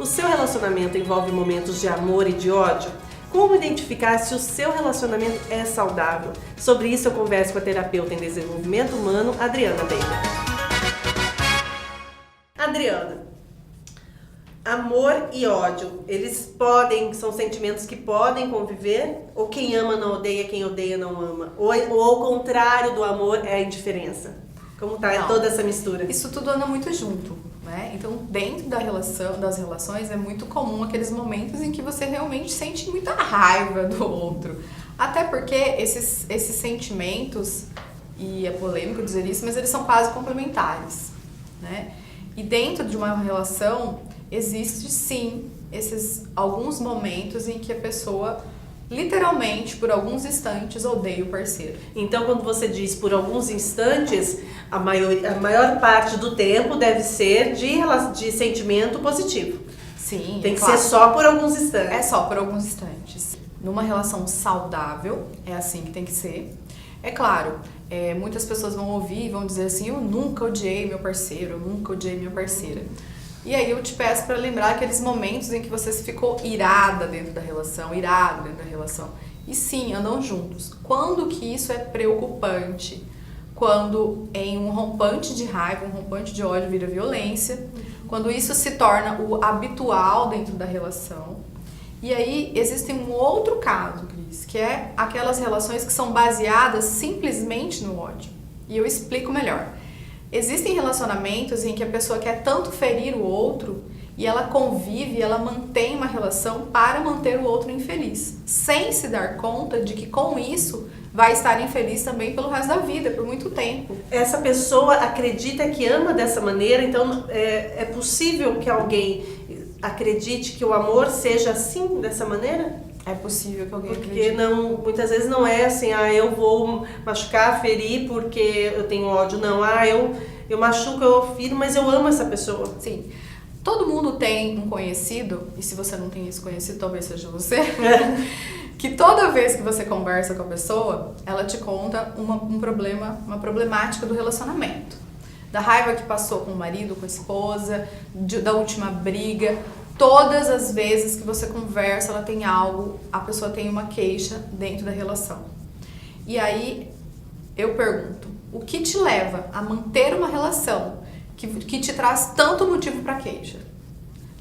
O seu relacionamento envolve momentos de amor e de ódio? Como identificar se o seu relacionamento é saudável? Sobre isso eu converso com a terapeuta em desenvolvimento humano, Adriana Baker. Adriana, amor e ódio, são sentimentos que podem conviver? Ou quem ama não odeia, quem odeia não ama? Ou ao contrário do amor é a indiferença? Como tá toda essa mistura? Isso tudo anda muito junto, né? Então, dentro das relações, é muito comum aqueles momentos em que você realmente sente muita raiva do outro. Até porque esses sentimentos, e é polêmico dizer isso, mas eles são quase complementares, né? E dentro de uma relação, existe sim alguns momentos em que a pessoa literalmente, por alguns instantes, odeia o parceiro. Então, quando você diz por alguns instantes, a maior parte do tempo deve ser de sentimento positivo. Sim, tem que ser só por alguns instantes. É só por alguns instantes. Numa relação saudável, é assim que tem que ser. É claro, muitas pessoas vão ouvir e vão dizer assim: eu nunca odiei meu parceiro, eu nunca odiei minha parceira. E aí eu te peço para lembrar aqueles momentos em que você ficou irada dentro da relação, irado dentro da relação. E sim, andam juntos. Quando que isso é preocupante? Quando em um rompante de raiva, um rompante de ódio vira violência. Quando isso se torna o habitual dentro da relação. E aí existe um outro caso, Cris, que é aquelas relações que são baseadas simplesmente no ódio. E eu explico melhor. Existem relacionamentos em que a pessoa quer tanto ferir o outro e ela convive, ela mantém uma relação para manter o outro infeliz, sem se dar conta de que com isso vai estar infeliz também pelo resto da vida, por muito tempo. Essa pessoa acredita que ama dessa maneira, então é possível que alguém acredite que o amor seja assim, dessa maneira? É possível que alguém acredite. Porque muitas vezes não é assim, eu vou machucar, ferir porque eu tenho ódio. Não, eu machuco, eu firo, mas eu amo essa pessoa. Sim. Todo mundo tem um conhecido, e se você não tem esse conhecido, talvez seja você, que toda vez que você conversa com a pessoa, ela te conta um problema, uma problemática do relacionamento. Da raiva que passou com o marido, com a esposa, da última briga. Todas as vezes que você conversa, ela tem algo, a pessoa tem uma queixa dentro da relação. E aí, eu pergunto, o que te leva a manter uma relação que te traz tanto motivo para queixa?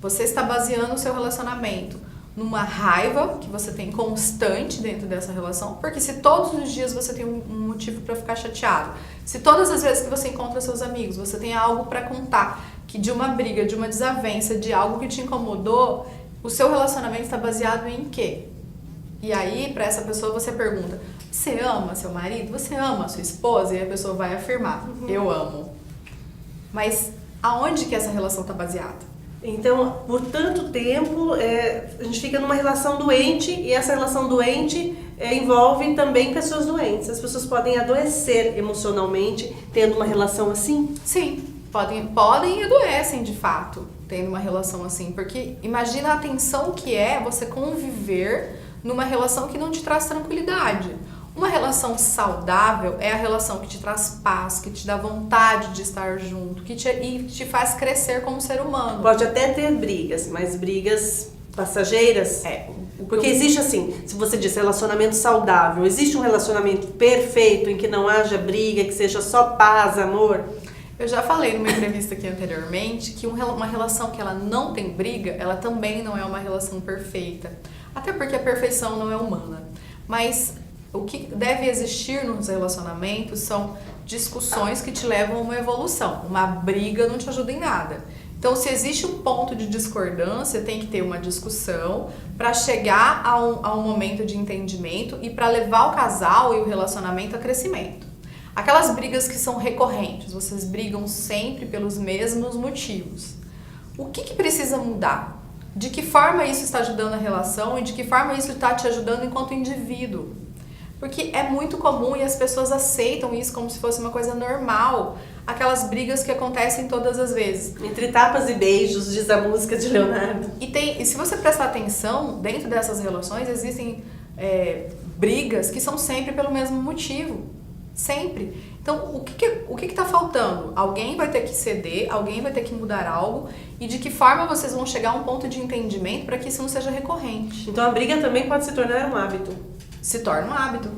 Você está baseando o seu relacionamento numa raiva que você tem constante dentro dessa relação, porque se todos os dias você tem um motivo para ficar chateado, se todas as vezes que você encontra seus amigos, você tem algo para contar, que de uma briga, de uma desavença, de algo que te incomodou, o seu relacionamento está baseado em quê? E aí, para essa pessoa, você pergunta: você ama seu marido? Você ama a sua esposa? E a pessoa vai afirmar: eu amo. Mas aonde que essa relação está baseada? Então, por tanto tempo, a gente fica numa relação doente, e essa relação doente envolve também pessoas doentes. As pessoas podem adoecer emocionalmente tendo uma relação assim? Sim, podem e adoecem de fato tendo uma relação assim. Porque imagina a tensão que é você conviver numa relação que não te traz tranquilidade. Uma relação saudável é a relação que te traz paz, que te dá vontade de estar junto, que te faz crescer como ser humano. Pode até ter brigas, mas brigas passageiras. Porque existe assim, se você diz relacionamento saudável, existe um relacionamento perfeito em que não haja briga, que seja só paz, amor? Eu já falei numa entrevista aqui anteriormente que uma relação que ela não tem briga, ela também não é uma relação perfeita. Até porque a perfeição não é humana. Mas o que deve existir nos relacionamentos são discussões que te levam a uma evolução. Uma briga não te ajuda em nada. Então, se existe um ponto de discordância, tem que ter uma discussão para chegar a um momento de entendimento e para levar o casal e o relacionamento a crescimento. Aquelas brigas que são recorrentes, vocês brigam sempre pelos mesmos motivos. O que precisa mudar? De que forma isso está ajudando a relação e de que forma isso está te ajudando enquanto indivíduo? Porque é muito comum e as pessoas aceitam isso como se fosse uma coisa normal. Aquelas brigas que acontecem todas as vezes. Entre tapas e beijos, diz a música de Leonardo. E se você prestar atenção, dentro dessas relações existem brigas que são sempre pelo mesmo motivo. Sempre. Então, o que tá faltando? Alguém vai ter que ceder, alguém vai ter que mudar algo, e de que forma vocês vão chegar a um ponto de entendimento para que isso não seja recorrente. Então a briga também pode se tornar um hábito. Se torna um hábito.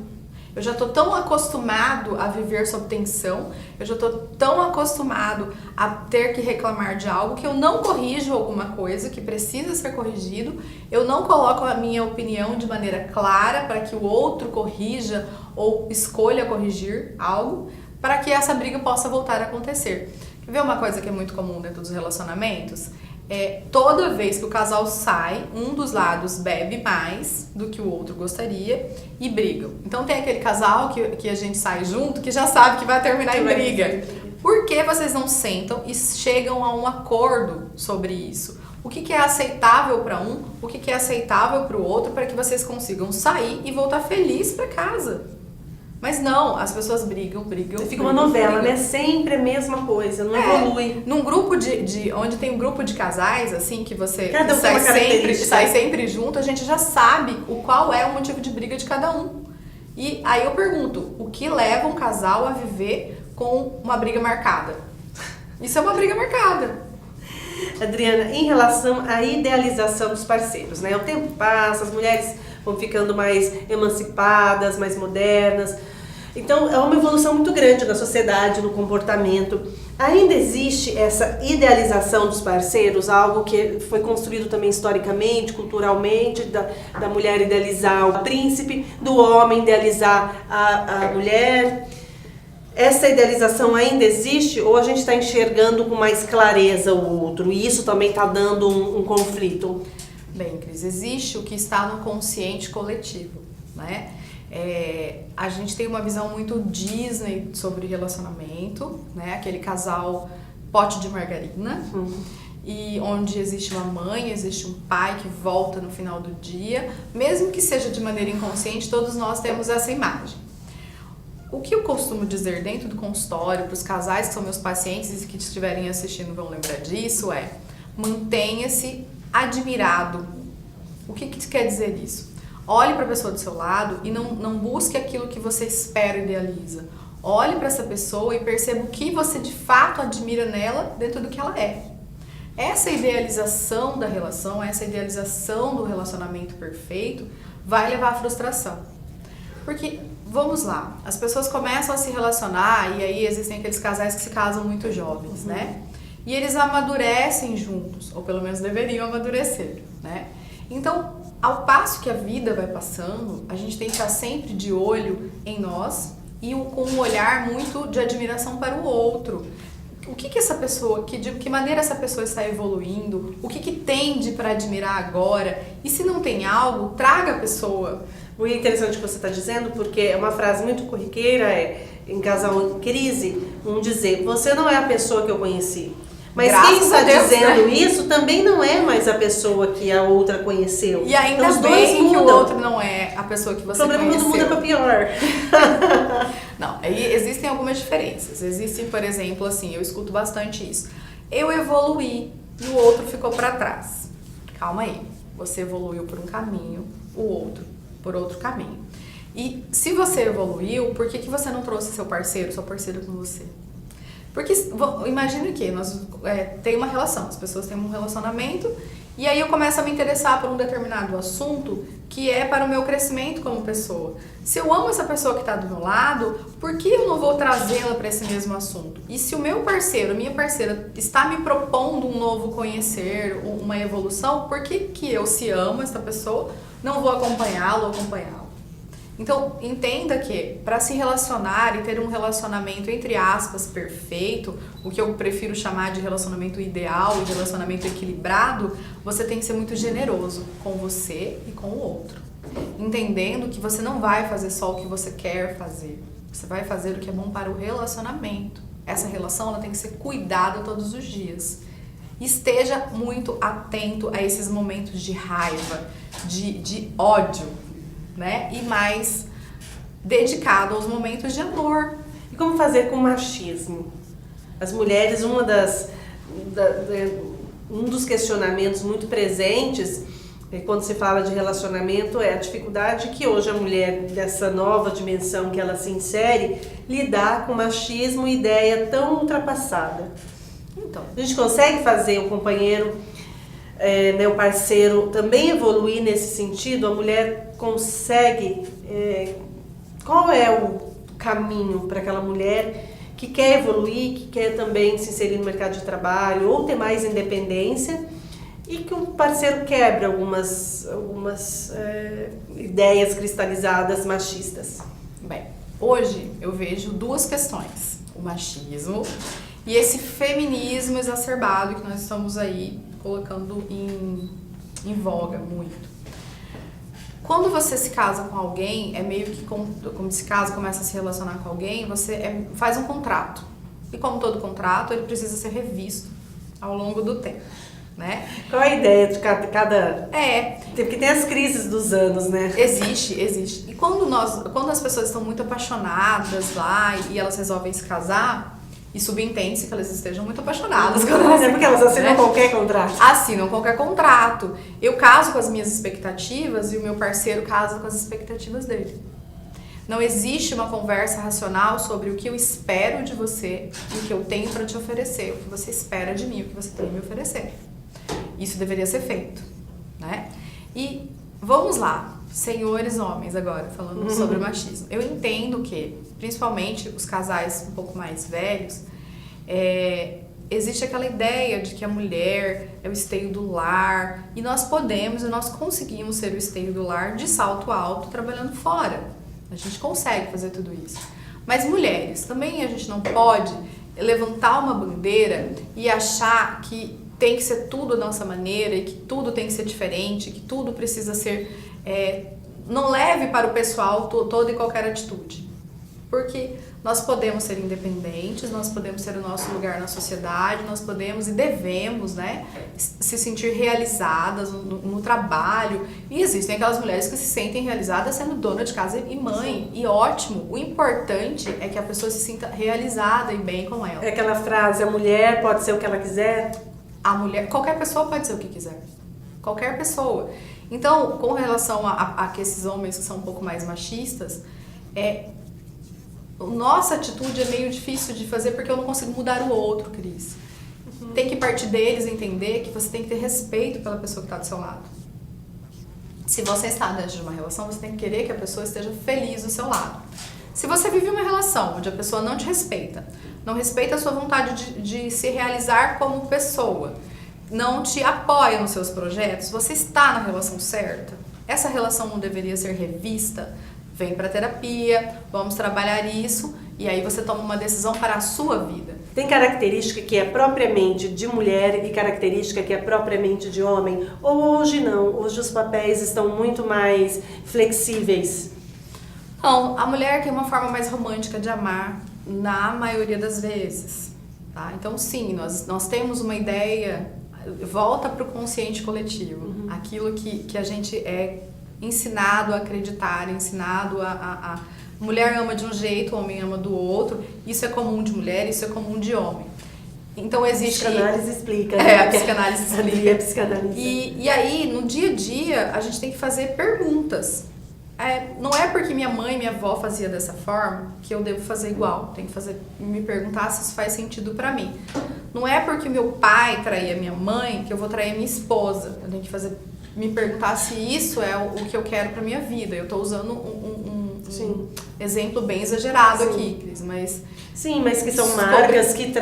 Eu já tô tão acostumado a viver sob tensão, eu já tô tão acostumado a ter que reclamar de algo que eu não corrijo alguma coisa que precisa ser corrigido, eu não coloco a minha opinião de maneira clara para que o outro corrija ou escolha corrigir algo, para que essa briga possa voltar a acontecer. Quer ver uma coisa que é muito comum dentro dos relacionamentos? Toda vez que o casal sai, um dos lados bebe mais do que o outro gostaria e brigam. Então tem aquele casal que a gente sai junto que já sabe que vai terminar em briga. Por que vocês não sentam e chegam a um acordo sobre isso? O que é aceitável para um, o que é aceitável para o outro, para que vocês consigam sair e voltar feliz para casa. Mas não, as pessoas brigam. Fica uma novela, né? Sempre a mesma coisa, não evolui. Num grupo onde tem um grupo de casais, assim, que você Cada um tem uma característica. sai sempre junto, a gente já sabe qual é o motivo de briga de cada um. E aí eu pergunto, o que leva um casal a viver com uma briga marcada? Isso é uma briga marcada. Adriana, em relação à idealização dos parceiros, né? O tempo passa, as mulheres vão ficando mais emancipadas, mais modernas. Então, é uma evolução muito grande na sociedade, no comportamento. Ainda existe essa idealização dos parceiros, algo que foi construído também historicamente, culturalmente, da mulher idealizar o príncipe, do homem idealizar a mulher. Essa idealização ainda existe ou a gente está enxergando com mais clareza o outro e isso também está dando um conflito? Bem, Cris, existe o que está no consciente coletivo, né? A gente tem uma visão muito Disney sobre relacionamento, né? Aquele casal pote de margarina, e onde existe uma mãe, existe um pai que volta no final do dia, mesmo que seja de maneira inconsciente, todos nós temos essa imagem. O que eu costumo dizer dentro do consultório para os casais que são meus pacientes e que estiverem assistindo vão lembrar disso mantenha-se admirado. O que quer dizer isso? Olhe para a pessoa do seu lado e não busque aquilo que você espera e idealiza. Olhe para essa pessoa e perceba o que você de fato admira nela dentro do que ela é. Essa idealização da relação, essa idealização do relacionamento perfeito vai levar à frustração. Porque, vamos lá, as pessoas começam a se relacionar e aí existem aqueles casais que se casam muito jovens, né? E eles amadurecem juntos, ou pelo menos deveriam amadurecer, né? Então, ao passo que a vida vai passando, a gente tem que estar sempre de olho em nós e com um olhar muito de admiração para o outro. O que essa pessoa, de que maneira essa pessoa está evoluindo, o que tende para admirar agora, e se não tem algo, traga a pessoa. Muito interessante o que você está dizendo, porque é uma frase muito corriqueira, em casal em crise, dizer, você não é a pessoa que eu conheci. Mas quem está dizendo isso também não é mais a pessoa que a outra conheceu. E ainda então, bem que o outro não é a pessoa que você conheceu. O problema muda para pior. Não, aí existem algumas diferenças. Existe, por exemplo, assim, eu escuto bastante isso. Eu evoluí e o outro ficou para trás. Calma aí, você evoluiu por um caminho, o outro por outro caminho. E se você evoluiu, por que você não trouxe seu parceiro com você? Porque imagine que nós tem uma relação, as pessoas têm um relacionamento e aí eu começo a me interessar por um determinado assunto que é para o meu crescimento como pessoa. Se eu amo essa pessoa que está do meu lado, por que eu não vou trazê-la para esse mesmo assunto? E se o meu parceiro, minha parceira, está me propondo um novo conhecer, uma evolução, por que eu, se amo essa pessoa, não vou acompanhá-lo ou acompanhá-la? Então, entenda que para se relacionar e ter um relacionamento, entre aspas, perfeito, o que eu prefiro chamar de relacionamento ideal e relacionamento equilibrado, você tem que ser muito generoso com você e com o outro. Entendendo que você não vai fazer só o que você quer fazer, você vai fazer o que é bom para o relacionamento. Essa relação ela tem que ser cuidada todos os dias. Esteja muito atento a esses momentos de raiva, de ódio, né? E mais dedicado aos momentos de amor. E como fazer com o machismo? As mulheres, um dos questionamentos muito presentes E quando se fala de relacionamento, é a dificuldade que hoje a mulher, dessa nova dimensão que ela se insere, lidar com machismo e ideia tão ultrapassada. Então, A gente consegue fazer o companheiro, né, o parceiro também evoluir nesse sentido? A mulher consegue... qual é o caminho para aquela mulher que quer evoluir, que quer também se inserir no mercado de trabalho ou ter mais independência e que o parceiro quebre algumas ideias cristalizadas machistas? bem, hoje eu vejo duas questões. O machismo e esse feminismo exacerbado que nós estamos aí colocando em voga muito. Quando você se casa com alguém, é meio que como se casa, começa a se relacionar com alguém, você faz um contrato. E como todo contrato, ele precisa ser revisto ao longo do tempo, né? Qual a ideia de cada... É. Porque tem as crises dos anos, né? Existe. E quando as pessoas estão muito apaixonadas lá e elas resolvem se casar, e subentende-se que elas estejam muito apaixonadas. É porque elas assinam qualquer contrato. Assinam qualquer contrato. Eu caso com as minhas expectativas e o meu parceiro casa com as expectativas dele. Não existe uma conversa racional sobre o que eu espero de você e o que eu tenho para te oferecer, o que você espera de mim, o que você tem a me oferecer. Isso deveria ser feito, né? E vamos lá, senhores homens agora, falando sobre o machismo. Eu entendo que, principalmente os casais um pouco mais velhos, existe aquela ideia de que a mulher é o esteio do lar e nós conseguimos ser o esteio do lar de salto alto trabalhando fora. A gente consegue fazer tudo isso. Mas mulheres, também a gente não pode levantar uma bandeira e achar que tem que ser tudo da nossa maneira e que tudo tem que ser diferente, que tudo precisa ser... não leve para o pessoal toda e qualquer atitude. Porque nós podemos ser independentes, nós podemos ter o nosso lugar na sociedade, nós podemos e devemos, né, se sentir realizadas no trabalho. E existem aquelas mulheres que se sentem realizadas sendo dona de casa e mãe. E ótimo, o importante é que a pessoa se sinta realizada e bem com ela. É aquela frase, a mulher pode ser o que ela quiser? A mulher, qualquer pessoa pode ser o que quiser. Qualquer pessoa. Então, com relação a que esses homens que são um pouco mais machistas, nossa atitude é meio difícil de fazer porque eu não consigo mudar o outro, Cris. Tem que partir deles entender que você tem que ter respeito pela pessoa que está do seu lado. Se você está dentro de uma relação, você tem que querer que a pessoa esteja feliz do seu lado. Se você vive uma relação onde a pessoa não te respeita, não respeita a sua vontade de se realizar como pessoa, não te apoia nos seus projetos, você está na relação certa. Essa relação não deveria ser revista. Vem para terapia, vamos trabalhar isso e aí você toma uma decisão para a sua vida. Tem característica que é propriamente de mulher e característica que é propriamente de homem? Ou hoje não? Hoje os papéis estão muito mais flexíveis? Não, a mulher tem uma forma mais romântica de amar na maioria das vezes. Tá? Então sim, nós temos uma ideia, volta para o consciente coletivo, aquilo que a gente é ensinado a acreditar, ensinado a mulher ama de um jeito, o homem ama do outro, isso é comum de mulher, isso é comum de homem. Então existe... A psicanálise explica. A psicanálise explica. A psicanálise. E aí, no dia a dia, a gente tem que fazer perguntas. Não é porque minha mãe e minha avó fazia dessa forma que eu devo fazer igual. Tem que me perguntar se isso faz sentido pra mim. Não é porque meu pai traía minha mãe que eu vou trair minha esposa. Eu tenho que me perguntar se isso é o que eu quero pra minha vida. Eu tô usando um exemplo bem exagerado aqui, Cris, mas... Sim, mas que são marcas que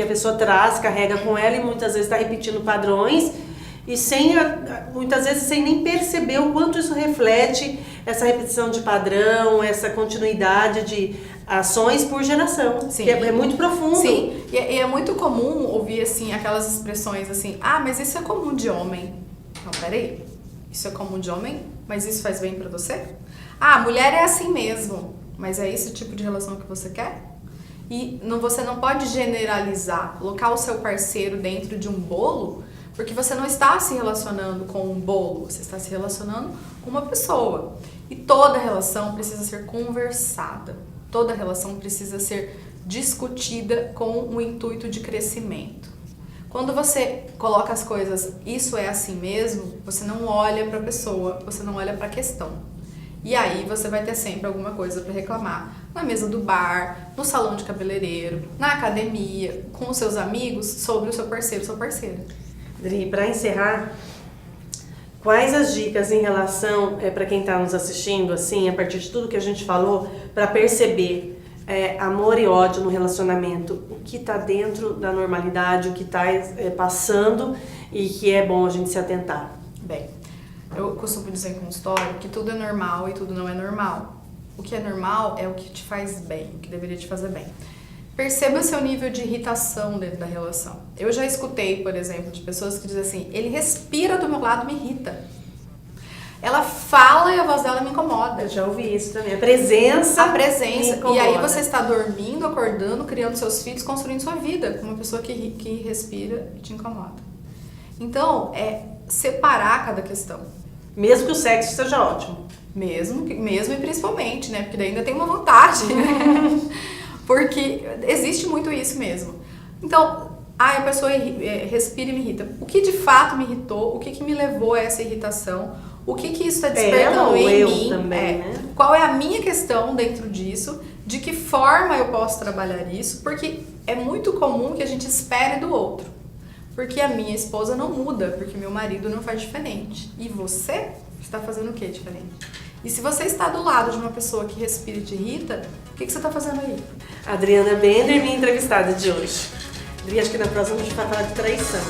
a pessoa traz, carrega com ela e muitas vezes está repetindo padrões e muitas vezes sem nem perceber o quanto isso reflete essa repetição de padrão, essa continuidade de ações por geração. Sim. Que é muito profundo. Sim, e é muito comum ouvir assim, aquelas expressões assim, mas isso é comum de homem. Não, peraí, isso é comum de homem, mas isso faz bem pra você? Mulher é assim mesmo, mas é esse tipo de relação que você quer? E você não pode generalizar, colocar o seu parceiro dentro de um bolo, porque você não está se relacionando com um bolo, você está se relacionando com uma pessoa. E toda relação precisa ser conversada, toda relação precisa ser discutida com o intuito de crescimento. Quando você coloca as coisas, isso é assim mesmo, você não olha para a pessoa, você não olha para a questão. E aí você vai ter sempre alguma coisa para reclamar. Na mesa do bar, no salão de cabeleireiro, na academia, com os seus amigos, sobre o seu parceiro, sua parceira. Dri, para encerrar, quais as dicas em relação, para quem está nos assistindo, assim, a partir de tudo que a gente falou, para perceber amor e ódio no relacionamento, o que está dentro da normalidade, o que está passando e que é bom a gente se atentar? Bem, eu costumo dizer em consultório que tudo é normal e tudo não é normal. O que é normal é o que te faz bem, o que deveria te fazer bem. Perceba seu nível de irritação dentro da relação. Eu já escutei, por exemplo, de pessoas que dizem assim, ele respira do meu lado, me irrita. Ela fala e a voz dela me incomoda. Eu já ouvi isso também. A presença me incomoda. E aí você está dormindo, acordando, criando seus filhos, construindo sua vida com uma pessoa que respira e te incomoda. Então, é separar cada questão. Mesmo que o sexo seja ótimo. Mesmo e principalmente, né? Porque daí ainda tem uma vantagem, né? Porque existe muito isso mesmo. Então, a pessoa respira e me irrita. O que de fato me irritou? O que me levou a essa irritação? O que isso está despertando em mim? Também, né? Qual é a minha questão dentro disso? De que forma eu posso trabalhar isso? Porque é muito comum que a gente espere do outro. Porque a minha esposa não muda, porque meu marido não faz diferente. E você está fazendo o que diferente? E se você está do lado de uma pessoa que respira e te irrita, o que você está fazendo aí? Adriana Bender, minha entrevistada de hoje. Adri, acho que na próxima a gente vai falar de traição.